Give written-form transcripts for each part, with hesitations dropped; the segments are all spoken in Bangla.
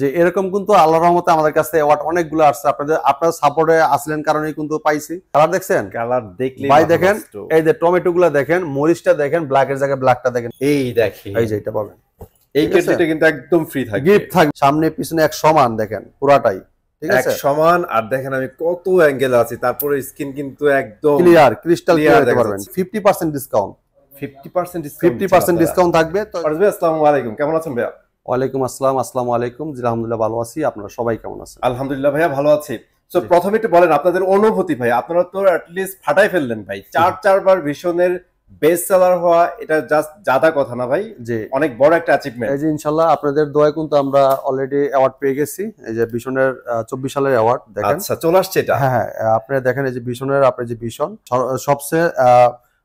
যে এরকম কিন্তু আল্লাহর রহমতে আমাদের কাছে অ্যাওয়ার্ড অনেকগুলো আসছে, আপনার সাপোর্টে আসলেন কারণেই কিন্তু পাইছি। কালার দেখছেন, কালার দেখলে ভাই দেখেন, এই যে টমেটো গুলা দেখেন, মরিচটা দেখেন, ব্ল্যাকের জায়গায় ব্ল্যাকটা দেখেন, এই দেখেন, এই যে এটা পাবেন, এই কেটলিটা কিন্তু একদম ফ্রি থাকবে, গিফট থাকবে, সামনে পিছনে এক সমান দেখেন পুরাটাই, ঠিক আছে, এক সমান। আর দেখেন আমি কত অ্যাঙ্গেল আছে, তারপরে স্কিন কিন্তু একদম ক্লিয়ার, ক্রিস্টাল ক্লিয়ার দেখতে পারবেন। 50% ডিসকাউন্ট, 50% ডিসকাউন্ট থাকবে। তো আসসালামু আলাইকুম, কেমন আছেন ভাইয়া? ওয়ালাইকুম আসসালাম, আসসালামু আলাইকুম। জি আলহামদুলিল্লাহ ভালো আছি, আপনারা সবাই কেমন আছেন? আলহামদুলিল্লাহ ভাইয়া ভালো আছি। সো প্রথমে একটু বলেন আপনাদের অনুভূতি ভাই, আপনারা তো অ্যাটলিস্ট ফাটাই ফেললেন ভাই, চারবার ভীষণের বেস্ট সেলার হওয়া, এটা জাস্ট জাদা কথা না ভাই, যে অনেক বড় একটা অ্যাচিভমেন্ট। এই যে ইনশাআল্লাহ আপনাদের দোয়ায় কিন্তু আমরা অলরেডি অ্যাওয়ার্ড পেয়ে গেছি, এই যে ভীষণের 24 সালের অ্যাওয়ার্ড দেখেন। আচ্ছা চলে আসছে এটা, হ্যাঁ হ্যাঁ, আপনারা দেখেন এই যে ভীষণের, আপনার যে ভীষণ সবচেয়ে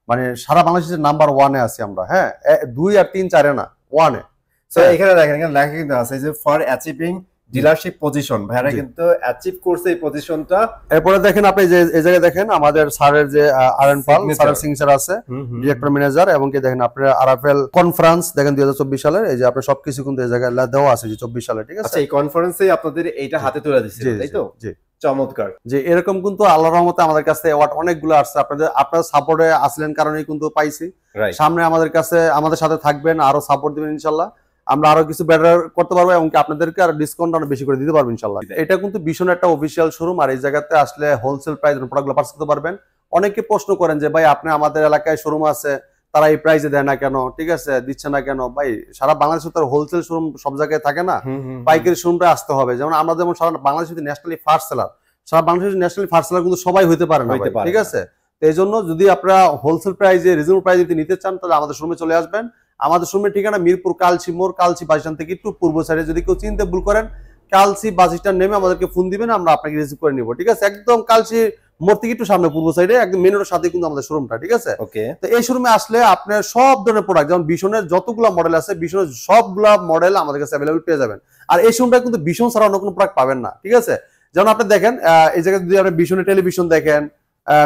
মানে সারা বাংলাদেশের নাম্বার 1-এ আছি আমরা। হ্যাঁ, 2 আর 3 4-এ না, 1-এ। সো এখানে দেখেন, এখানে লেখা কিন্তু আছে যে ফর অ্যাচিভিং ডিলারশিপ পজিশন, ভাইরা কিন্তু অ্যাচিভ করছে এই পজিশনটা। এরপরে দেখেন আপনি যে এই জায়গায় দেখেন আমাদের স্যারের যে আরএন পাল স্যারের সিগনেচার আছে, ডিরেক্টর ম্যানেজার, এবং কি দেখেন আপনার আরএফএল কনফারেন্স দেখেন 2024 সালের, এই যে আপনার সবকিছু কিন্তু এই জায়গায় দেওয়া আছে যে 24 সালে, ঠিক আছে। আচ্ছা, এই কনফারেন্সে আপনাদের এইটা হাতে তুলে দিয়েছে, তাই তো? জি, চমৎকার। যে এরকম কিন্তু আল্লাহর রহমতে আমাদের কাছে অ্যাওয়ার্ড অনেকগুলো আসছে, আপনার সাপোর্টে আসলেন কারণেই কিন্তু পাইছি। সামনে আমাদের কাছে আমাদের সাথে থাকবেন, আরো সাপোর্ট দিবেন ইনশাআল্লাহ, আমরা আরো কিছু বেটার করতে পারবো এবং আপনাদেরকে আরো ডিসকাউন্ট আরো বেশি করে দিতে পারবো ইনশাআল্লাহ। এটা কিন্তু ভীষণ একটা অফিসিয়াল শোরুম, আর এই জায়গাতে আসলে হোলসেল প্রাইসে প্রোডাক্টগুলো পারচেজ করতে পারবেন। অনেকে প্রশ্ন করেন যে ভাই আপনি আমাদের এলাকায় শোরুম আছে, তারা এই প্রাইসে দেয় না কেন, ঠিক আছে, দিচ্ছে না কেন? ভাই সারা বাংলাদেশে তো হোলসেল শোরুম সব জায়গায় থাকে না, পাইকারি শোরুমটা আসতে হবে। যেমন আমরা যেমন সারা বাংলাদেশে ন্যাশনালি ফার্স্ট সেলার, সারা বাংলাদেশের ন্যাশনালি ফার্স্ট সেলার কিন্তু সবাই হইতে পারে না, ঠিক আছে। তো এই জন্য যদি আপনারা হোলসেল প্রাইসে, রিজনেবল প্রাইসে যদি নিতে চান, তাহলে আমাদের শোরুমে চলে আসবেন। আমাদের শোরুমের ঠিকানা মিরপুর কালচি মোড়, কালচি বাস স্ট্যান্ড থেকে একটু পূর্ব সাইডে। যদি কেউ চিনতে ভুল করেন, কালচি বাস স্ট্যান্ড নেমে আমাদেরকে ফোন দিবেন, আমরা আপনাকে রিসিভ করে নিব, ঠিক আছে। একদম কালচি মোড় থেকে একটু সামনে পূর্ব সাইডে, একদম মেন রোডের সাথে কিন্তু আমাদের শোরুমটা, ঠিক আছে। তো এই শোরুমে আসলে আপনার সব ধরনের প্রোডাক্ট, যেমন ভীষণের যতগুলা মডেল আছে, ভীষণের সবগুলা মডেল আমাদের কাছে অ্যাভেলেবল পেয়ে যাবেন। আর এই শোরুমটা কিন্তু ভীষণ ছাড়া অন্য কোনো প্রোডাক্ট পাবেন না, ঠিক আছে। যেমন আপনি দেখেন এই জায়গায় যদি আপনি ভীষণের টেলিভিশন দেখেন,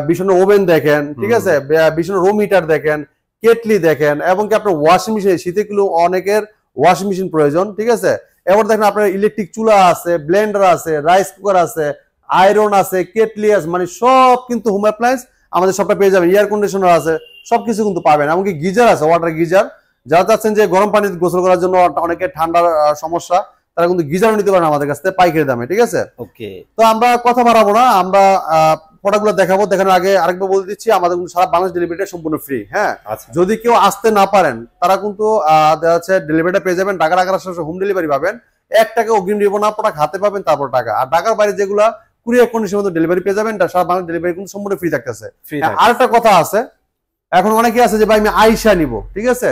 ভীষণের ওভেন দেখেন, ঠিক আছে, ভীষণের রুম হিটার দেখেন, কেটলি দেখেন, এবং কি আপনার ওয়াশিং মেশিন, শীতে কিন্তু অনেকের ওয়াশিং মেশিন প্রয়োজন, ঠিক আছে। এবার দেখেন আপনার ইলেকট্রিক চুলা আছে, ব্লেন্ডার আছে, রাইস কুকার আছে, আয়রন আছে, কেটলি আছে, মানে সব কিন্তু হোম অ্যাপ্লায়েন্স আমাদের সবটা পেয়ে যাবেন। এয়ার কন্ডিশনার আছে, সবকিছু কিন্তু পাবেন। এমনকি গিজার আছে, ওয়াটার গিজার, যারা চাচ্ছেন যে গরম পানি গোসল করার জন্য, অনেকে ঠান্ডার সমস্যা, তারা কিন্তু গিজারও নিতে পারেন আমাদের কাছ থেকে পাইকারি দামে, ঠিক আছে। তো আমরা কথা বাড়াবো না, আমরা প্রোডাক্টগুলো দেখাবো। দেখানোর আগে আরেকবার বলে দিচ্ছি, আমাদের কিন্তু সারা বাংলাদেশ ডেলিভারিটা সম্পূর্ণ ফ্রি। হ্যাঁ, যদি কেউ আসতে না পারেন, তারা কিন্তু দেখা যাচ্ছে ডেলিভারিটা পেয়ে যাবেন, ঢাকা আসার হোম ডেলিভারি পাবেন। 1 টাকা অগ্রিম দিব না, প্রোডাক্ট হাতে পাবেন, তারপর টাকা। আর ঢাকার বাইরে যেগুলা কুরিয়ার কন্ডিশনের মধ্যে ডেলিভারি পেয়ে যাবেন, সারা বাংলাদেশ ডেলিভারি কিন্তু সম্পূর্ণ ফ্রি থাকতেছে। আরেকটা কথা আছে, এখন অনেকে আছে যে ভাই আমি আইসা নিব, ঠিক আছে।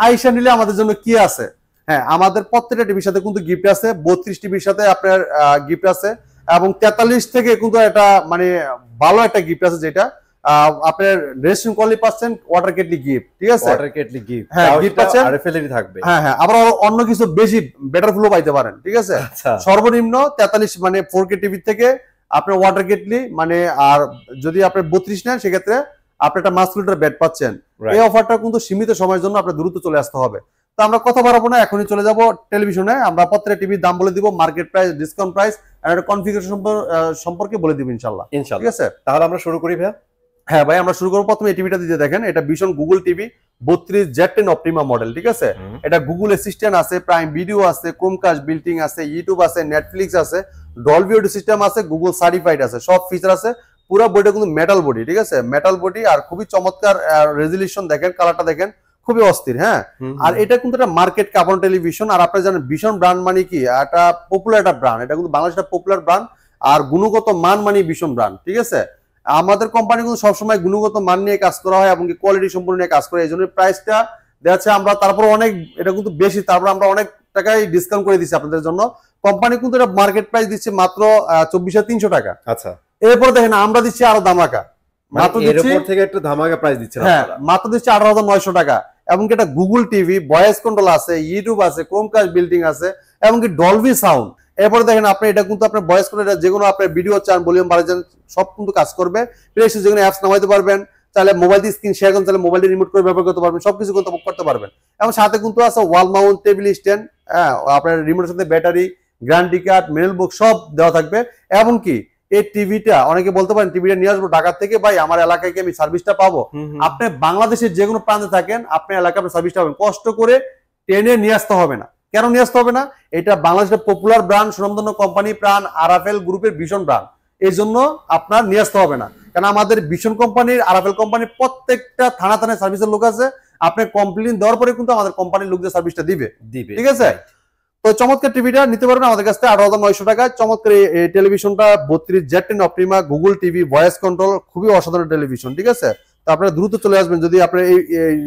আইসা নিলে আমাদের জন্য কি আছে? হ্যাঁ, আমাদের প্রত্যেকটা টিভির সাথে কিন্তু গিফট আছে, 32 টিভির সাথে আপনার গিফট আছে, এবং 43 থেকে কিন্তু একটা মানে ভালো একটা গিফট আছে, যেটা আপনার রেস্টুরেন্ট কোয়ালিটি পাচ্ছেন, ওয়াটার কেটলি গিফট, ঠিক আছে। ওয়াটার কেটলি গিফট, হ্যাঁ, গিফট পাচ্ছেন, আরএফএল থাকবে। হ্যাঁ হ্যাঁ, আবার অন্য কিছু বেশি বেটার ফুলও পাইতে পারেন, ঠিক আছে। সর্বনিম্ন 43 মানে 4K টিভি থেকে আপনার ওয়াটার কেটলি মানে, আর যদি আপনি 32 নেন, সেক্ষেত্রে আপনি একটা মাস্কুলেটর বেড পাচ্ছেন। এই অফারটা কিন্তু সীমিত সময়ের জন্য, আপনার দ্রুত চলে আসতে হবে। তো আমরা কথা বাড়াবো না, এখনই চলে যাব টেলিভিশনে। আমরা প্রত্যেকটা টিভির দাম বলে দিব, মার্কেট প্রাইস, ডিসকাউন্ট প্রাইস, আর একটা কনফিগারেশন সম্পর্কে বলে দিব ইনশাআল্লাহ, ঠিক আছে। তাহলে আমরা শুরু করি ভাই। হ্যাঁ ভাই, আমরা শুরু করবো। প্রথমে এই টিভিটা দিয়ে দেখেন, এটা ভীষণ Google TV 32 Z10 Optima model, ঠিক আছে। এটা গুগল অ্যাসিস্ট্যান্ট আছে, প্রাইম ভিডিও আছে, ক্রোমকাস্ট বিল্টিং আছে, ইউটিউব আছে, নেটফ্লিক্স আছে, ডলবি অডিও সিস্টেম আছে, গুগল সার্টিফাইড আছে, সব ফিচার আছে। পুরো বডিটা কিন্তু মেটাল বডি, ঠিক আছে, মেটাল বডি, আর খুবই চমৎকার রেজলিউশন দেখেন, কালারটা দেখেন, খুবই অস্থির। হ্যাঁ, আর এটা কিন্তু একটা মার্কেট কাপড় টেলিভিশন। আর আপনারা জানেন ভীষণ ব্র্যান্ড মানে কি, একটা পপুলার একটা ব্র্যান্ড, এটা কিন্তু বাংলাদেশের পপুলার ব্র্যান্ড, আর গুণগত মান মানে ভীষণ ব্র্যান্ড, ঠিক আছে। আমাদের কোম্পানি কিন্তু সবসময় গুণগত মান নিয়ে কাজ করা হয়, এবং কোয়ালিটি সম্পূর্ণ নিয়ে কাজ করে। এই জন্য প্রাইসটা দেখা যাচ্ছে আমরা তারপর অনেক, এটা কিন্তু বেশি, তারপর আমরা অনেক টাকায় ডিসকাউন্ট করে দিচ্ছি আপনাদের জন্য। কোম্পানি কিন্তু এটা মার্কেট প্রাইস দিচ্ছে মাত্র 24,300 টাকা। আচ্ছা, এরপর দেখেন আমরা দিচ্ছি আরো ধামাকা, মাত্র দিচ্ছি, এরপর থেকে একটু ধামাকা প্রাইস দিচ্ছেন। হ্যাঁ, মাত্র দিচ্ছি 18,900 টাকা। এবং এটা গুগল টিভি, ভয়েস কন্ট্রোল আছে, ইউটিউব আছে, ক্রোমকাস্ট বিল্ডিং আছে, এবং কি ডলবি সাউন্ড। এরপরে দেখেন আপনি এটা কিন্তু আপনার ভয়েস কন্ট্রোল, যে কোনো আপনার ভিডিও চান, ভলিউম বাড়াচ্ছেন, সব কিন্তু কাজ করবে। প্লে স্টোরে যেগুলো অ্যাপস নামাইতে পারবেন, চাইলে মোবাইল দিয়ে স্ক্রিন শেয়ার করেন, চাইলে মোবাইল দিয়ে রিমোট করে ব্যবহার করতে পারবেন, সবকিছু করতে পারবেন। এবং সাথে কিন্তু আছে ওয়াল মাউন্ট টেবিল স্ট্যান্ড, হ্যাঁ, আপনার রিমোটের সাথে ব্যাটারি, গ্যারান্টি কার্ড, মেল বুক সব দেওয়া থাকবে। এবং কি এই টিভিটা অনেকে বলতে পারেন টিভিটা নিয়ে আসবো ঢাকা থেকে, ভাই আমার এলাকায় কি আমি সার্ভিসটা পাবো? আপনি বাংলাদেশের যে কোনো প্রান্তে থাকেন, আপনার এলাকায় আপনি সার্ভিসটা পাবেন, কষ্ট করে টেনে নিয়ে আসতে হবে না। কেন নিয়ে আসতে হবে না? এটা বাংলাদেশের পপুলার ব্র্যান্ড, সুনামধন্য কোম্পানি প্রাণ আরাফেল গ্রুপের ভীষণ ব্র্যান্ড, এই জন্য আপনার নিয়ে আসতে হবে না। কারণ আমাদের ভীষণ কোম্পানির, আরাফেল কোম্পানির প্রত্যেকটা থানা থানায় সার্ভিসের লোক আছে, আপনি কমপ্লেইন দেওয়ার পরে কিন্তু আমাদের কোম্পানির লোকদের সার্ভিসটা দিবে, ঠিক আছে? তো চমৎকার টিভিটা নিতে পারবেন আমাদের কাছ থেকে 18,900 টাকায়। চমৎকার এই টেলিভিশনটা 32 Z10 Optima Google TV, voice control, খুবই অসাধারণ টেলিভিশন, ঠিক আছে? তো আপনারা দ্রুত চলে আসবেন যদি আপনারা এই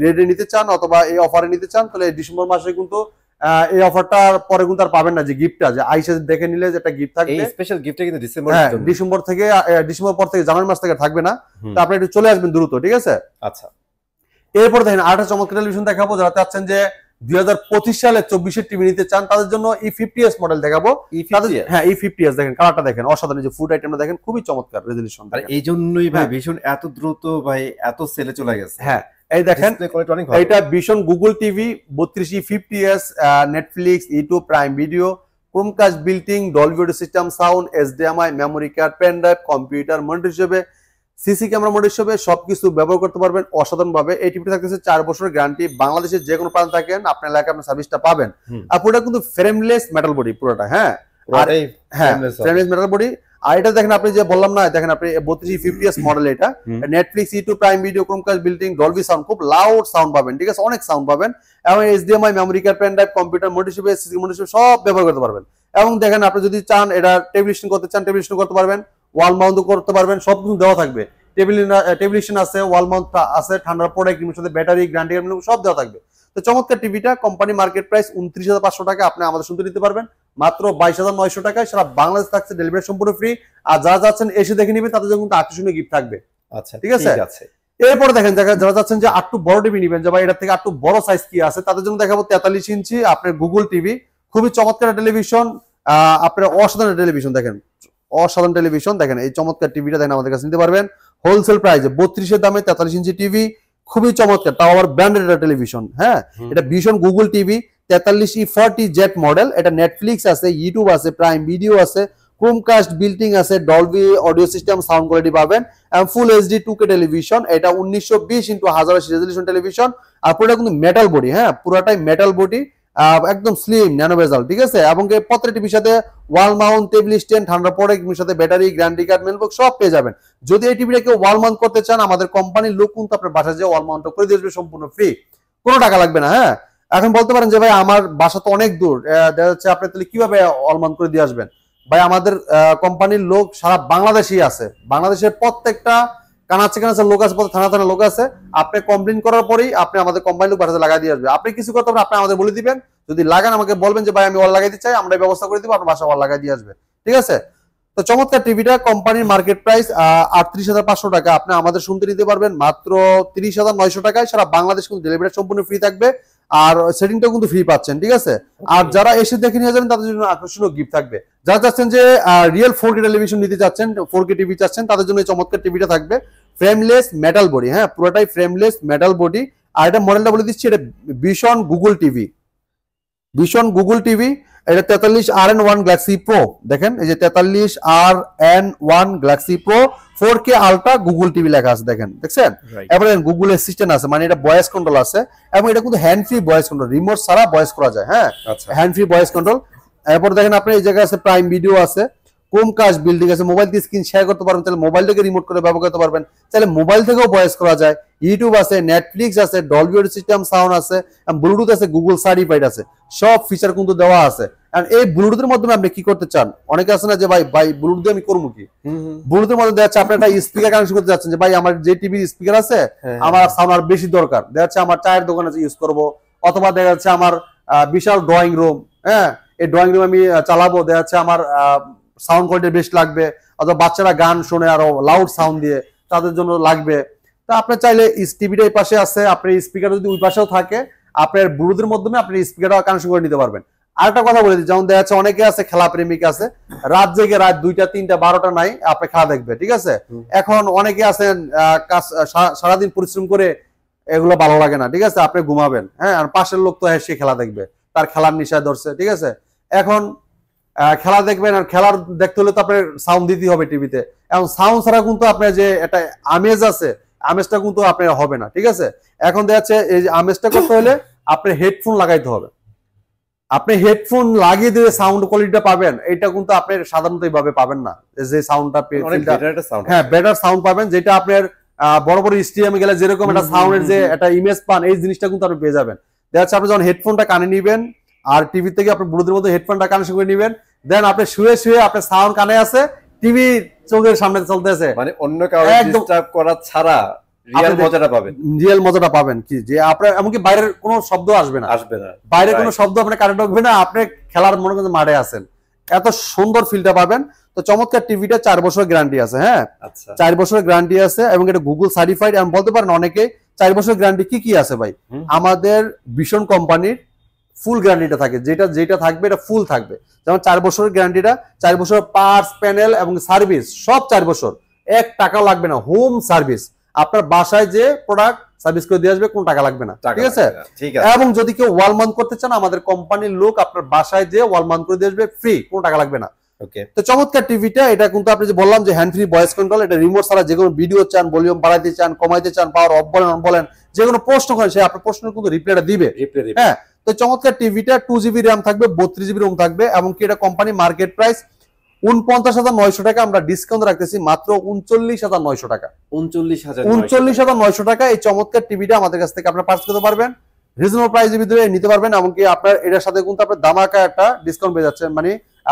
রেটে নিতে চান অথবা এই অফারে নিতে চান, তাহলে ডিসেম্বর মাসে কিন্তু এই অফারটার পরে কিন্তু আর পাবেন না, যে গিফটটা যে আইসে দেখে নিলে যে একটা গিফট থাকবে, এই স্পেশাল গিফটটা কিন্তু ডিসেম্বর থেকে, ডিসেম্বর পর থেকে জানুয়ারি মাস থেকে থাকবে না। তো আপনি একটু চলে আসবেন দ্রুত, ঠিক আছে? আচ্ছা, এরপর দেখেন আরেকটা চমৎকার টেলিভিশন দেখাবো। যারা চাচ্ছেন যে 2025 সালে 24 টিভি নিতে চান, তাদের জন্য E50s মডেল দেখাবো। হ্যাঁ, E50s দেখেন, কালারটা দেখেন অসাধারণ, যে ফুড আইটেমটা দেখেন খুবই চমৎকার রেজোলিউশন। আর এই জন্যই ভাই ভীষণ এত দ্রুত ভাই এত সেলে চলে গেছে। হ্যাঁ, এই দেখেন এটা ভীষণ Google TV 32 E50s, Netflix, YouTube, Prime Video, Chromecast built in, Dolby audio system, sound, HDMI, memory card, pen drive, computer monitor হিসেবে, সিসি ক্যামেরা মনিটর হিসেবে সবকিছু ব্যবহার করতে পারবেন অসাধারণ ভাবে। এই টিভিটা থাকতেছে 4 বছরের গ্যারান্টি, বাংলাদেশের যে কোনো প্রান্তে থাকেন আপনার এলাকায় আপনার সার্ভিসটা পাবেন। আর পুরোটা কিন্তু ফ্রেমলেস মেটাল বডি পুরোটা, হ্যাঁ, আর হ্যাঁ ফ্রেমলেস মেটাল বডি। আর এটা দেখেন আপনি যে বললাম না, দেখেন আপনি 32 E50s মডেল, এটা Netflix, YouTube, Prime Video, Chromecast built in, Dolby sound, খুব লাউড সাউন্ড পাবেন, ঠিক আছে? অনেক সাউন্ড পাবেন। এবং HDMI, memory card, pen drive, computer monitor হিসেবে, সিসি মনিটর হিসেবে সব ব্যবহার করতে পারবেন। এবং দেখেন আপনি যদি চান এটা টেলিভিশন করতে চান, টেলিভিশন করতে পারবেন, ওয়াল মাউন্ট করতে পারবেন, সব কিছু দেওয়া থাকবে। টেলিভিশন আছে, ওয়াল মাউন্ট আছে, ঠান্ডার প্রোডাক্ট, সাথে ব্যাটারি, গ্যারান্টি সব দেওয়া থাকবে। তো চমৎকার টিভিটা কোম্পানি মার্কেট প্রাইস 29,500 টাকা, আপনি আমাদের শুনতে নিতে পারবেন মাত্র 22,900 টাকায়। সারা বাংলাদেশ থাকছে ডেলিভারি সম্পূর্ণ ফ্রি। আর যারা যাচ্ছেন এসে দেখে নেবেন, তাদের জন্য কিন্তু আকর্ষণীয় গিফট থাকবে। আচ্ছা, ঠিক আছে? এরপর দেখেন যারা যাচ্ছেন যে একটু বড় টিভি নেবেন, যে ভাই এটা থেকে একটু বড় সাইজ কি আছে, তাদের জন্য দেখাবো 43 ইঞ্চি আপনার গুগল টিভি, খুবই চমৎকার টেলিভিশন। আপনার অসাধারণ টেলিভিশন দেখেন, অসাধারণ টেলিভিশন দেখেন, এই চমৎকার টিভিটা দেখেন আমাদের কাছে নিতে পারবেন হোলসেল প্রাইসে 32 দামে 43 ইঞ্চি টিভি, খুবই চমৎকার, তাও আবার ব্র্যান্ডেড একটা টেলিভিশন। হ্যাঁ, এটা ভীষণ গুগল টিভি 43 E40Z মডেল। এটা নেটফ্লিক্স আছে, ইউটিউব আছে, প্রাইম ভিডিও আছে, ক্রোমকাস্ট বিল্টিং আছে, Dolby audio system, sound quality পাবেন, এবং ফুল HD 2K টেলিভিশন। এটা 1920x1080 রেজোলিউশন টেলিভিশন। আর পুরোটা কিন্তু মেটাল বডি, হ্যাঁ পুরোটাই মেটাল বডি, একদম স্লিম ন্যানো বেজাল, ঠিক আছে? এবং প্রত্যেকটা টিভির সাথে ওয়াল মাউন্ট, টেবিল স্ট্যান্ড, ঠান্ডা প্রোডাক্ট, সাথে ব্যাটারি, গ্যারান্টি কার্ড, মেলবক্স সব পেয়ে যাবেন। যদি এই টিভিটা কেউ ওয়াল মাউন্ট করতে চান, আমাদের কোম্পানির লোক কিন্তু আপনার বাসায় যে ওয়াল মাউন্ট করে দিয়ে আসবে সম্পূর্ণ ফ্রি, কোনো টাকা লাগবে না। হ্যাঁ, এখন বলতে পারেন যে ভাই আমার বাসা তো অনেক দূর, দেখা যাচ্ছে আপনি তাহলে কিভাবে ওয়াল মাউন্ট করে দিয়ে আসবেন? ভাই আমাদের কোম্পানির লোক সারা বাংলাদেশেই আছে, বাংলাদেশের প্রত্যেকটা কানাচে কানাচে লোক আছে, থানা থানা লোক আছে। আপনি কমপ্লেন করার পরেই আপনি আমাদের কোম্পানির লোক বাসাতে লাগাই দিয়ে আসবে। আপনি কিছু করতে হবে, আপনি আমাদের বলে দিবেন, যদি লাগান আমাকে বলবেন যে ভাই আমি ওয়াল লাগাইতে চাই, আমরা ব্যবস্থা করে দিব, আপনার বাসা ওয়াল লাগাই দিয়ে আসবে, ঠিক আছে? তো চমৎকার টিভিটা কোম্পানির মার্কেট প্রাইস 38,500 টাকা, আপনি আমাদের শুনতে নিতে পারবেন মাত্র 30,900 টাকায়। সারা বাংলাদেশ কিন্তু ডেলিভারি সম্পূর্ণ ফ্রি থাকবে, আর সেটিংটাও কিন্তু ফ্রি পাচ্ছেন, ঠিক আছে? আর যারা এসে দেখে নিয়ে যাবেন তাদের জন্য আকর্ষণীয় গিফট থাকবে। যারা চাচ্ছেন যে রিয়েল 4K টেলিভিশন নিতে চাচ্ছেন, 4K টিভি চাচ্ছেন, তাদের জন্য চমৎকার টিভিটা থাকবে, ফ্রেমলেস মেটাল বডি, হ্যাঁ পুরোটাই ফ্রেমলেস মেটাল বডি। আর এটা মডেলটা বলে দিচ্ছি, এটা ভীষণ গুগল টিভি, ভীষণ গুগল টিভি। এটা 43RN1 গ্যালাক্সি প্রো, দেখেন এই যে 43RN1 Galaxy pro 4K ultra Google TV লেখা আছে, দেখেন, দেখছেন? এবারে গুগল অ্যাসিস্ট্যান্ট আছে, মানে এটা ভয়েস কন্ট্রোল আছে, এবং এটা কিন্তু hand free voice control, remote ছাড়া ভয়েস করা যায়। হ্যাঁ, হ্যান্ড ফ্রি ভয়েস কন্ট্রোল। এরপর দেখেন আপনি এই জায়গায় আছে প্রাইম ভিডিও আছে, ক্রোমকাস্ট বিল্ডিং আছে, মোবাইল দিয়ে স্ক্রিন শেয়ার করতে পারবেন, তাহলে মোবাইল থেকে রিমোট করে ব্যবহার করতে পারবেন, তাহলে মোবাইল থেকেও ভয়েস করা যায়। ইউটিউব আছে, নেটফ্লিক্স আছে, ডলবি অডিও সিস্টেম, সাউন্ড আছে, ব্লুটুথ আছে, গুগল সার্টিফাইড আছে, সব ফিচার কিন্তু দেওয়া আছে। আর এই ব্লুটুথের মাধ্যমে আপনি কি করতে চান? অনেকে আছে না যে ভাই ব্লুটুথ দিয়ে আমি করবো কি? ব্লুটুথের মধ্যে দেখা যাচ্ছে আপনি একটা স্পিকার কানেকশন করতে যাচ্ছেন, যে ভাই আমার যে টিভির স্পিকার আছে আমার সাউন্ড আর বেশি দরকার, দেখা যাচ্ছে আমার চায়ের দোকানে ইউজ করবো, অথবা দেখা যাচ্ছে আমার বিশাল ড্রয়িং রুম, হ্যাঁ এই ড্রয়িং রুম আমি চালাবো, দেখা যাচ্ছে আমার সাউন্ড কোয়ালিটি বেশ লাগবে, অথবা বাচ্চারা গান শুনে আরো লাউড সাউন্ড দিয়ে, তাদের জন্য লাগবে। তো আপনি চাইলে টিভিটা এই পাশে আছে, আপনার স্পিকার যদি ওই পাশেও থাকে, আপনার ব্লুটুথের মাধ্যমে আপনি স্পিকারটা কানেকশন করে নিতে পারবেন। আরেকটা কথা বলে দিই, যেমন দেখা যাচ্ছে অনেকে আছে খেলা প্রেমিক আছে, রাত জেগে রাত 2টা 3টা 12টা নাই আপনি খেলা দেখবে, ঠিক আছে? এখন অনেকে আছেন সারাদিন পরিশ্রম করে, এগুলো ভালো লাগে না, ঠিক আছে? আপনি ঘুমাবেন, হ্যাঁ, আর পাশের লোক তো সে খেলা দেখবে, তার খেলার নেশা ধরছে, ঠিক আছে? এখন খেলা দেখবেন, আর খেলার দেখতে হলে তো আপনার সাউন্ড দিতেই হবে টিভিতে, এবং সাউন্ড ছাড়া কিন্তু আপনার যে একটা আমেজ আছে, আমেজটা কিন্তু আপনার হবে না, ঠিক আছে। এখন দেখা যাচ্ছে এই যে আমেজটা করতে হলে আপনার হেডফোন লাগাইতে হবে। আপনি হেডফোন লাগিয়ে দিয়ে সাউন্ড কোয়ালিটিটা পাবেন, এটা কিন্তু আপনি সাধারণত এইভাবে পাবেন না। যে সাউন্ডটা হ্যাঁ বেটার সাউন্ড পাবেন, যেটা আপনার বড় বড় স্টেডিয়ামে গেলে যেরকম একটা সাউন্ডের যে একটা ইমেজ পান, এই জিনিসটা কিন্তু আপনি পেয়ে যাবেন। দেখা যাচ্ছে আপনি যখন হেডফোনটা কানে নিবেন আর টিভি থেকে আপনি ব্লুটুথের মধ্যে হেডফোনটা কানেকশন করে নিবেন, দেন আপনি শুয়ে শুয়ে আপনার সাউন্ড কানে আছে, টিভি চোখের সামনে চলতেছে, মানে অন্য কাউকে ডিস্টার্ব করা ছাড়া রিয়েল মজাটা পাবেন। কি যে আপনার এমনকি বাইরের কোনো শব্দ আসবে না, বাইরের কোনো শব্দ আপনার কানে ঢুকবে না, আপনি খেলার মনে করেন মাঠে আছেন, এত সুন্দর ফিলটা পাবেন। তো চমৎকার টিভিটা 4 বছরের গ্যারান্টি আছে। হ্যাঁ, 4 বছরের গ্যারান্টি আছে, এবং এটা গুগল সার্টিফাইড। আমি বলতে পারেন অনেকে 4 বছরের গ্যারান্টি কি কি আছে ভাই, আমাদের ভিশন কোম্পানির ফুল গ্যারান্টিটা থাকে, যেটা থাকবে এটা ফুল থাকবে। যেমন 4 বছরের গ্যারান্টিটা, 4 বছর পার্টস, প্যানেল এবং সার্ভিস সব 4 বছর, 1 টাকাও লাগবে না। হোম সার্ভিস, আপনার বাসায় যে প্রোডাক্ট সার্ভিস করে দিয়ে আসবে, কোনো টাকা লাগবে না, ঠিক আছে। এবং যদি কেউ ওয়াল মাউন্ট করতে চান, আমাদের কোম্পানির লোক আপনার বাসায় যে ওয়াল মাউন্ট করে দিয়ে আসবে, ফ্রি, কোনো টাকা লাগবে না। তো চমৎকার টিভিটা, এটা কিন্তু আপনি যে বললাম যে হ্যান্ড ফ্রি ভয়েস কন্ট্রোল, এটা রিমোট ছাড়া যে কোনো ভিডিও চান, ভলিউম বাড়াইতে চান, কমাইতে চান, পাওয়ার অফ বলেন অন বলেন, যে কোনো প্রশ্ন করেন সে আপনার প্রশ্নের কিন্তু রিপ্লাইটা দিবে। হ্যাঁ, তো চমৎকার টিভিটা 2GB র্যাম থাকবে, 32GB রোম থাকবে, এবং কি এটা কোম্পানি মার্কেট প্রাইস 49,900 টাকা, আমরা ডিসকাউন্ট রাখতেছি মাত্র 39,900 টাকা। 39,900 টাকা এই চমৎকার টিভিটা আমাদের কাছ থেকে আপনারা পারচেজ করতে পারবেন, রিজনেবল প্রাইসের ভিতরে নিতে পারবেন। এমনকি আপনার এটার সাথে কিন্তু আপনার দামাকা একটা ডিসকাউন্ট পেয়ে যাচ্ছেন, মানে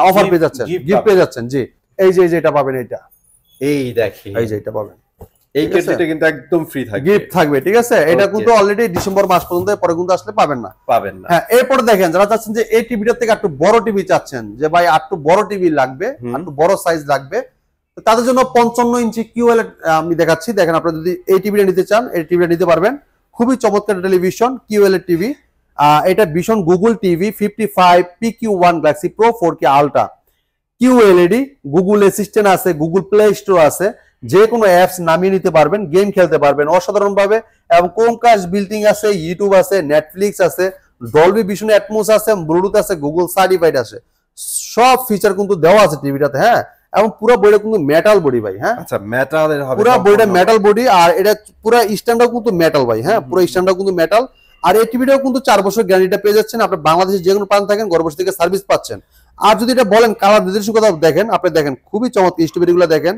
অফার পেয়ে যাচ্ছেন, গিফট পেয়ে যাচ্ছেন। জি, এই যে এটা পাবেন, এটা এই দেখি, এই যে এটা পাবেন, এই গিফটটা কিন্তু একদম ফ্রি থাকবে, গিফট থাকবে, ঠিক আছে। এটা কিন্তু অলরেডি ডিসেম্বর মাস পর্যন্ত, পরে কিন্তু আসলে পাবেন না। হ্যাঁ, এরপরে দেখেন যারা চাচ্ছেন যে এই টিভিটার থেকে একটু বড় টিভি চাচ্ছেন, যে ভাই একটু বড় টিভি লাগবে, একটু বড় সাইজ লাগবে, তাদের জন্য 55 ইঞ্চি কিউএলইডি আমি দেখাচ্ছি। দেখেন আপনারা যদি এই টিভিটা নিতে চান, এই টিভিটা নিতে পারবেন। খুবই চমৎকার টেলিভিশন কিউএলইডি টিভি। এটা vision Google TV 55 PQ1 Galaxy pro 4K ultra QLED, Google Assistant আছে, গুগল প্লে স্টোর আছে, যে কোনো অ্যাপস নামিয়ে নিতে পারবেন, গেম খেলতে পারবেন অসাধারণ ভাবে, এবং ক্রোমকাস্ট বিল্টিং আছে, ইউটিউব আছে, নেটফ্লিক্স আছে, ডলবি ভিশন অ্যাটমোস আছে, ব্লুটুথ আছে, গুগল সার্টিফাইড আছে, সব ফিচার কিন্তু দেওয়া আছে টিভিটাতে। হ্যাঁ, এবং পুরো বডিটা কিন্তু মেটাল বডি ভাই। হ্যাঁ, আচ্ছা, মেটালের হবে, পুরো বডিটা মেটাল বডি, আর এটা পুরো স্ট্যান্ডটাও কিন্তু মেটাল ভাই। হ্যাঁ, পুরো স্ট্যান্ডটাও কিন্তু মেটাল, আর এই টিভিটাও কিন্তু 4 বছর গ্যারান্টিটা পেয়ে যাচ্ছেন। আপনি বাংলাদেশে যে কোনো প্রান্ত থাকেন, ঘরে বসে থেকে সার্ভিস পাচ্ছেন। আর যদি এটা বলেন কালার নির্দেশক কথা দেখেন, আপনি দেখেন খুবই চমৎকার স্ট্রবেরি গুলো দেখেন,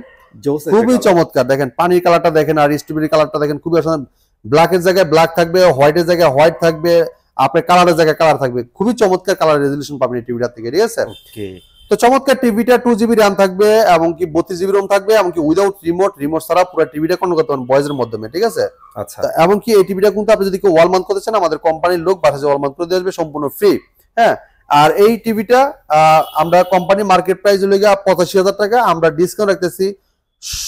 খুবই চমৎকার, দেখেন পানির কালারটা দেখেন, আর স্ট্রবেরি কালারটা দেখেন, খুবই অসাধারণ। ব্ল্যাকের জায়গায় ব্ল্যাক থাকবে, হোয়াইটের জায়গায় হোয়াইট থাকবে, আপনার কালারের জায়গায় কালার থাকবে, খুবই চমৎকার কালার রেজলিউশন পাবেন এই টিভিটা থেকে, ঠিক আছে। তো চমৎকার টিভিটা 2GB র্যাম থাকবে, এবং কি 32GB রোম থাকবে, এবং কি উইদাউট রিমোট ছাড়া পুরো টিভিটা কন্ট্রোল করতে পারবেন ভয়েসের মাধ্যমে, ঠিক আছে। আচ্ছা, এবং কি এই টিভিটা কিন্তু আপনি যদি কেউ ওয়াল মাউন্ট করতে চান, আমাদের কোম্পানির লোক বাসায় ওয়াল মাউন্ট করে দিয়ে আসবে সম্পূর্ণ ফ্রি। হ্যাঁ, আর এই টিভিটা আমরা কোম্পানি মার্কেট প্রাইস হলো 85,000 টাকা, আমরা ডিসকাউন্ট রাখতেছি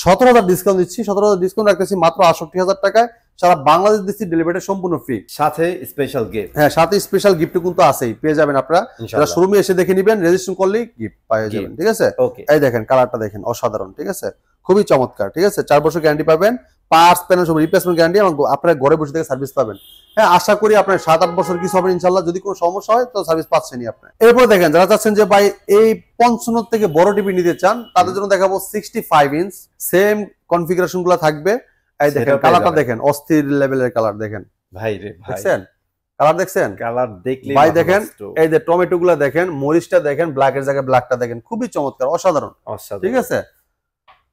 17,000 ডিসকাউন্ট দিচ্ছি, 17,000 ডিসকাউন্ট রাখতেছি মাত্র 68,000 টাকায়। সারা বাংলাদেশ দিচ্ছি, ডেলিভারি সম্পূর্ণ ফ্রি, সাথে স্পেশাল গিফট। হ্যাঁ, সাথে স্পেশাল গিফট কিন্তু আছেই, পেয়ে যাবেন আপনারা। যারা শোরুমে এসে দেখে নেবেন, রেজিস্ট্রেশন করলেই গিফট পেয়ে যাবেন, ঠিক আছে। এই দেখেন কালারটা দেখেন, অসাধারণ, ঠিক আছে, খুবই চমৎকার, ঠিক আছে। 4 বছর গ্যারান্টি পাবেন, পার্টস প্যানেল সব রিপ্লেসমেন্ট গ্যারান্টি, এবং আপনারা ঘরে বসে থেকে সার্ভিস পাবেন। হ্যাঁ, আশা করি আপনার 7-8 বছর কিছু হবে ইনশাআল্লাহ। যদি কোনো সমস্যা হয় তো সার্ভিস পাচ্ছেনই আপনি। এরপর দেখেন যারা চাচ্ছেন যে ভাই এই 55 থেকে বড় টিভি নিতে চান, তাদের জন্য দেখাবো 65 ইঞ্চ, সেম কনফিগারেশন গুলো থাকবে। এই দেখেন কালারটা দেখেন, অস্থির লেভেলের কালার দেখেন ভাই রে ভাই, দেখছেন কালার, দেখছেন কালার দেখলে ভাই, দেখেন এই যে টমেটো গুলা দেখেন, মরিচটা দেখেন, ব্ল্যাকের জায়গায় ব্ল্যাকটা দেখেন, খুবই চমৎকার, অসাধারণ, ঠিক আছে।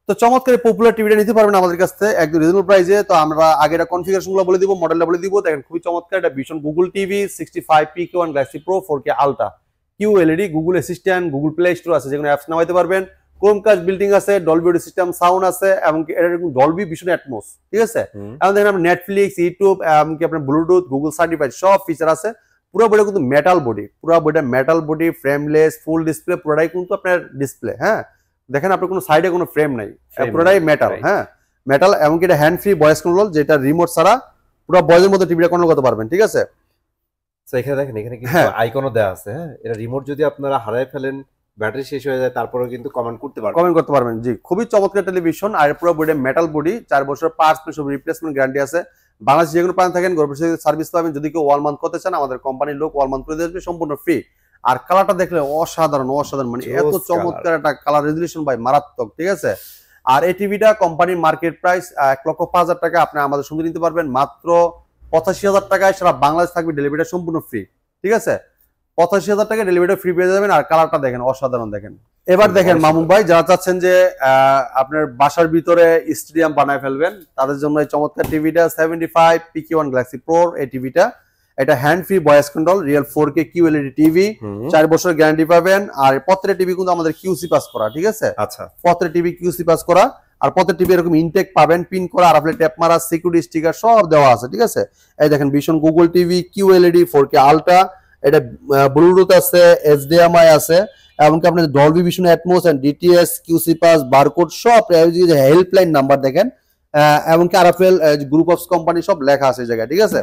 তো চমৎকার পপুলার টিভিটা নিতে পারবেন আমাদের কাছ থেকে একদম রিজনেবল প্রাইসে। তো আমরা আগে এটা কনফিগারেশন গুলো বলে দিব, মডেলটা বলে দিব। দেখেন খুবই চমৎকার, এটা vision Google TV 65 PQ1 Galaxy pro 4K ultra QLED, Google assistant, Google Play Store আছে, যেগুলো অ্যাপস নামাইতে পারবেন, ক্রোমকাস্ট বিল্ডিং আছে, ডলবি অডিও সিস্টেম সাউন্ড আছে, এবং এটা ডলবি ভিশন অ্যাটমোস, ঠিক আছে। এবং দেখেন আপনার নেটফ্লিক্স, ইউটিউব, এমনকি আপনার ব্লুটুথ, গুগল সার্টিফাইড সব ফিচার আছে। পুরো বডিটা কিন্তু মেটাল বডি, পুরো বডিটা metal body, frameless, full display, পুরোটাই কিন্তু আপনার ডিসপ্লে। হ্যাঁ, দেখেন আপনার কোনো সাইডে কোনো ফ্রেম নাই, পুরোটাই মেটাল। হ্যাঁ, মেটাল, এমনকি এটা হ্যান্ড ফ্রি ভয়েস কন্ট্রোল, যেটা রিমোট ছাড়া পুরো ভয়েসের মধ্যে টিভিটা কন্ট্রোল করতে পারবেন, ঠিক আছে। এখানে দেখেন, এখানে কিন্তু আইকনও দেওয়া আছে। হ্যাঁ, এটা রিমোট যদি আপনারা হারায় ফেলেন, ব্যাটারি শেষ হয়ে যায়, তারপরেও কিন্তু কমেন্ট করতে পারবেন। জি, খুবই চমৎকার টেলিভিশন, আর পুরো বডি মেটাল বডি, 4 বছর পার্টস সব রিপ্লেসমেন্ট গ্যারান্টি আছে। বাংলাদেশ যে কোনো প্রান্ত থাকেন, ঘরে বসে সার্ভিস পাবেন। যদি কেউ ওয়াল মাউন্ট করতে চান, আমাদের কোম্পানির লোক ওয়াল মাউন্ট করে দেবে সম্পূর্ণ ফ্রি। আর কালারটা দেখলে অসাধারণ মানে এত চমৎকার একটা কালার রেজুলেশন ভাই, মারাত্মক। ঠিক আছে, আর এই টিভিটা কোম্পানির মার্কেট প্রাইস 1,05,000 টাকা। আপনি আমাদের সঙ্গে নিতে পারবেন মাত্র 85,000 টাকায়। সারা বাংলাদেশ থাকবে, ডেলিভারিটা সম্পূর্ণ ফ্রি। ঠিক আছে, 85,000 টাকা ডেলিভারিটা ফ্রি পেয়ে যাবেন। আর কালারটা দেখেন অসাধারণ। দেখেন এবার দেখেন মামুন ভাই, যারা চাচ্ছেন যে আপনার বাসার ভিতরে স্টেডিয়াম বানায় ফেলবেন, তাদের জন্য এই চমৎকার টিভিটা 75 PK1 Galaxy Pro। এই টিভিটা এটা hand free voice control, real 4K QLED TV, 4 বছর গ্যারান্টি পাবেন। আর প্রত্যেকটা টিভি কিন্তু আমাদের QC পাস করা। ঠিক আছে, আচ্ছা, প্রত্যেকটা টিভি QC পাস করা। আর প্রত্যেকটা টিভি এরকম ইনটেক পাবেন, পিন করা, আর আপনি ট্যাপ মারা, সিকিউরিটি স্টিকার সব দেওয়া আছে। ঠিক আছে, এই দেখেন Vision Google TV, QLED 4K ultra, এটা ব্লুটুথ আছে, HDMI আছে, এমনকি আপনার Dolby Vision Atmos and DTS QC pass barcode সব, হেল্পলাইন নাম্বার দেখেন, এমনকি RFL গ্রুপ অফ কোম্পানি সব লেখা আছে এই জায়গায়। ঠিক আছে,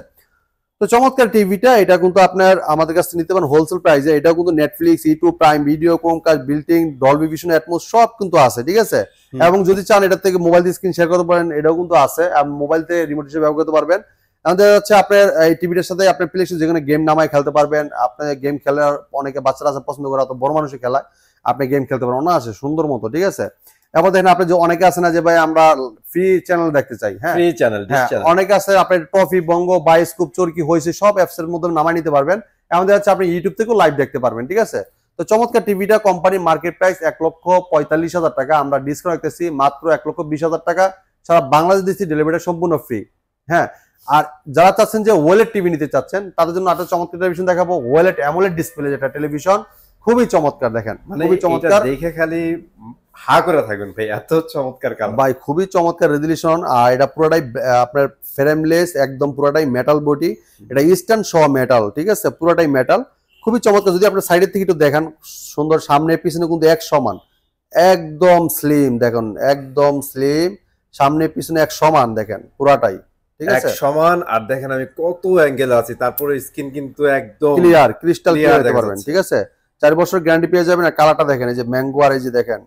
তো চমৎকার টিভিটা, এটা কিন্তু আপনার আমাদের কাছে নিতে পারেন হোলসেল প্রাইসে। এটা কিন্তু Netflix, YouTube, Prime Video, Chromecast, built in, Dolby Vision atoms সব কিন্তু আছে। ঠিক আছে, এবং যদি চান এটা থেকে মোবাইল দিয়ে স্ক্রিন শেয়ার করতে পারেন, এটাও কিন্তু আছে, মোবাইলতে রিমোট হিসেবে ব্যবহার করতে পারবেন। আমাদের হচ্ছে আপনার এই টিভিটার সাথে আপনার প্লে স্টেশন যেখানে গেম নামায় খেলতে পারবেন। আপনি গেম খেলার অনেকে বাচ্চারা আছে পছন্দ করে, অত বড় মানুষের খেলায় আপনি গেম খেলতে পারেন না, আছে সুন্দর মতো। ঠিক আছে, এবার দেখেন আপনি যে অনেকে আছে না যে ভাই আমরা ফ্রি চ্যানেল দেখতে চাই, হ্যাঁ ফ্রি চ্যানেল, অনেকে আছে আপনার টফি, বঙ্গ, বায়োস্কোপ, চরকি হয়েছে সব অ্যাপস এর মধ্যে নামায় নিতে পারবেন। আমাদের হচ্ছে আপনি ইউটিউব থেকেও লাইভ দেখতে পারবেন। ঠিক আছে, তো চমৎকার টিভিটা কোম্পানির মার্কেট প্রাইস 1,45,000 টাকা। আমরা ডিসকাউন্ট রাখতেছি মাত্র 1,20,000 টাকা। সারা বাংলাদেশ দিচ্ছি, ডেলিভারিটা সম্পূর্ণ ফ্রি। হ্যাঁ, আর যারা চাচ্ছেন যে ওয়েলেট টিভি নিতে চাচ্ছেন, তাদের জন্য একটা চমৎকার টেলিভিশন দেখাবো, ওয়েলেট অ্যামোলেড ডিসপ্লে যেটা টেলিভিশন, খুবই চমৎকার। দেখেন খুবই চমৎকার, দেখে খালি হা করে থাকবেন ভাই, এত চমৎকার কালার ভাই, খুবই চমৎকার রেজুলেশন। আর এটা পুরোটাই আপনার ফ্রেমলেস, একদম পুরোটাই মেটাল বডি, এটা ইস্টার্ন সহ মেটাল। ঠিক আছে, পুরোটাই মেটাল, খুবই চমৎকার। যদি আপনার সাইডের থেকে একটু দেখেন, সুন্দর, সামনে পিছনে কিন্তু এক সমান, একদম স্লিম। দেখুন একদম স্লিম, সামনে পিছনে এক সমান, দেখেন পুরাটাই ঠিক আছে, এক সমান। আর দেখেন আমি কত অ্যাঙ্গেল আছি, তারপরে স্ক্রিন কিন্তু একদম ক্লিয়ার, ক্রিস্টাল ক্লিয়ার দেখতে পারবেন। ঠিক আছে, 4 বছর গ্যারান্টি পেয়ে যাবেন। আর কালারটা দেখেন, এই যে ম্যাঙ্গো আর এই যে দেখেন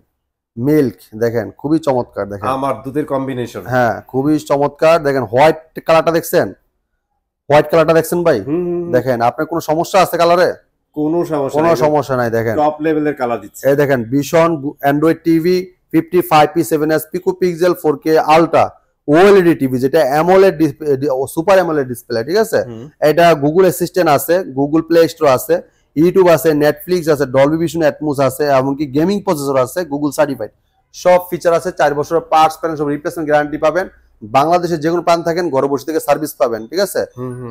মিল্ক, দেখেন খুবই চমৎকার। দেখেন আমার দুধের কম্বিনেশন, হ্যাঁ খুবই চমৎকার। দেখেন হোয়াইট কালারটা দেখছেন, হোয়াইট কালারটা দেখছেন ভাই, দেখেন আপনার কোনো সমস্যা আছে কালারে? কোনো সমস্যা নাই। দেখেন টপ লেভেলের কালার দিচ্ছে। এই দেখেন Vision Android TV 55p7s Pico pixel 4K ultra OLED TV, যেটা অ্যামোলেড সুপার অ্যামোলেড ডিসপ্লে। ঠিক আছে, এটা গুগল অ্যাসিস্ট্যান্ট আছে, গুগল প্লে স্টোর আছে, ইউটিউব আছে, নেটফ্লিক্স আছে, ডলবি ভিশন অ্যাটমস আছে, এমনকি গেমিং প্রসেসর আছে, গুগল সার্টিফাইড সব ফিচার আছে। 4 বছরের পার্টস প্যানেল সব রিপ্লেসমেন্ট গ্যারান্টি পাবেন। বাংলাদেশের যে কোনো প্রান্ত থাকেন ঘরে বসে থেকে সার্ভিস পাবেন। ঠিক আছে,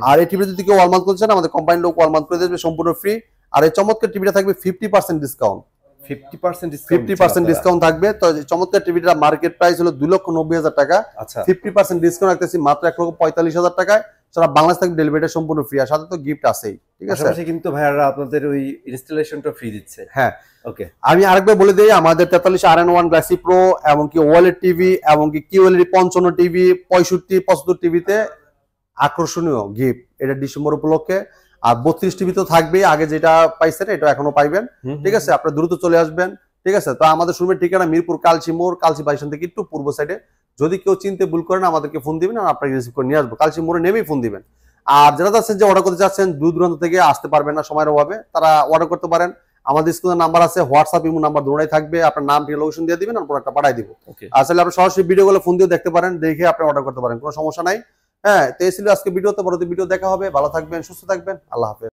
আর এই টিভি যদি কেউ ওয়াল মাউন্ট করছেন, আমাদের কোম্পানির লোক ওয়াল মাউন্ট করে দেবে সম্পূর্ণ ফ্রি। আর এই চমৎকার টিভিটা থাকবে 50% ডিসকাউন্ট, 50% ডিসকাউন্ট থাকবে। তো চমৎকার টিভিটা মার্কেট প্রাইস হলো 2,90,000 টাকা। আচ্ছা, 50% ডিসকাউন্ট রাখতেছি মাত্র 1,45,000 টাকায়। সারা বাংলাদেশ থেকে ডেলিভারিটা সম্পূর্ণ ফ্রি, আর সাথে তো গিফট আছেই। ঠিক আছে, কিন্তু ভাইয়ারা আপনাদের ওই ইনস্টলেশনটা ফ্রি দিচ্ছে। হ্যাঁ, ওকে, আমি আরেকবার বলে দিই, আমাদের 43 RN1 Galaxy Pro, এমনকি ওয়ালেট টিভি, এমনকি QLED 55 টিভি, 65-75 টিভিতে আকর্ষণীয় গিফট এটা ডিসেম্বর উপলক্ষে। আর 32 টিভি তো থাকবেই, আগে যেটা পাইছেন এটা এখনো পাইবেন। ঠিক আছে, আপনারা দ্রুত চলে আসবেন। ঠিক আছে, তো আমাদের শোরুমের ঠিকানা মিরপুর কালচি মোড়, কালচি বাইশন থেকে একটু পূর্ব সাইডে। যদি কেউ চিনতে ভুল করেন আমাদেরকে ফোন দিবেন, আর আপনাকে রিসিভ করে নিয়ে আসবো। কালচি মোড়ে নেমেই ফোন দিবেন। আর যারা চাচ্ছেন যে অর্ডার করতে চাচ্ছেন, দূর দূরান্ত থেকে আসতে পারবেন না সময়ের অভাবে, তারা অর্ডার করতে পারেন। আমাদের স্ক্রিনে নাম্বার আছে, হোয়াটসঅ্যাপ, ইমো নাম্বার দুটোই থাকবে। আপনার নাম, লোকেশন দিয়ে দিবেন, আর প্রোডাক্টটা পাঠিয়ে দিব। আসলে আপনি সরাসরি ভিডিও গুলো ফোন দিয়ে দেখতে পারেন, দেখে আপনি অর্ডার করতে পারেন, কোনো সমস্যা নাই। হ্যাঁ, তো এই ছিল আজকে ভিডিওতে। পরবর্তী ভিডিও দেখা হবে। ভালো থাকবেন, সুস্থ থাকবেন, আল্লাহ হাফেজ।